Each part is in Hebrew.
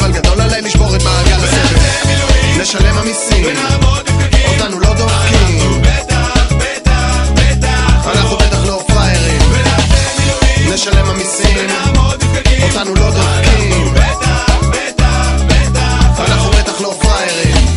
אבל גדול עליי לשבור את מעגל הסבל. נשלם המיסים, אותנו לא דופקים, אנחנו בטח לא פריירים. נשלם המיסים, אותנו לא דופקים, אנחנו בטח לא פריירים.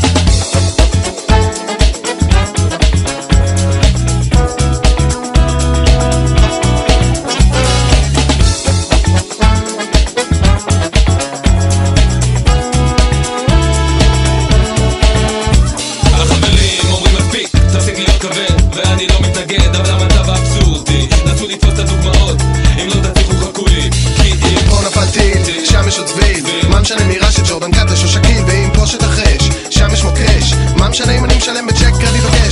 ואני לא מתנגד, אבל המצב האבסורדי. נסו לתפוס את הדוגמאות, אם לא תצליחו חכו לי. כי אם פה נפל טיל, שם יש עוד צביל, מה משנה מרשת ג'ורדן קטש או שקיל, ואם פה שתחרש, שם יש מוקש, מה משנה אם אני משלם בצ'ק קרדיט או קש.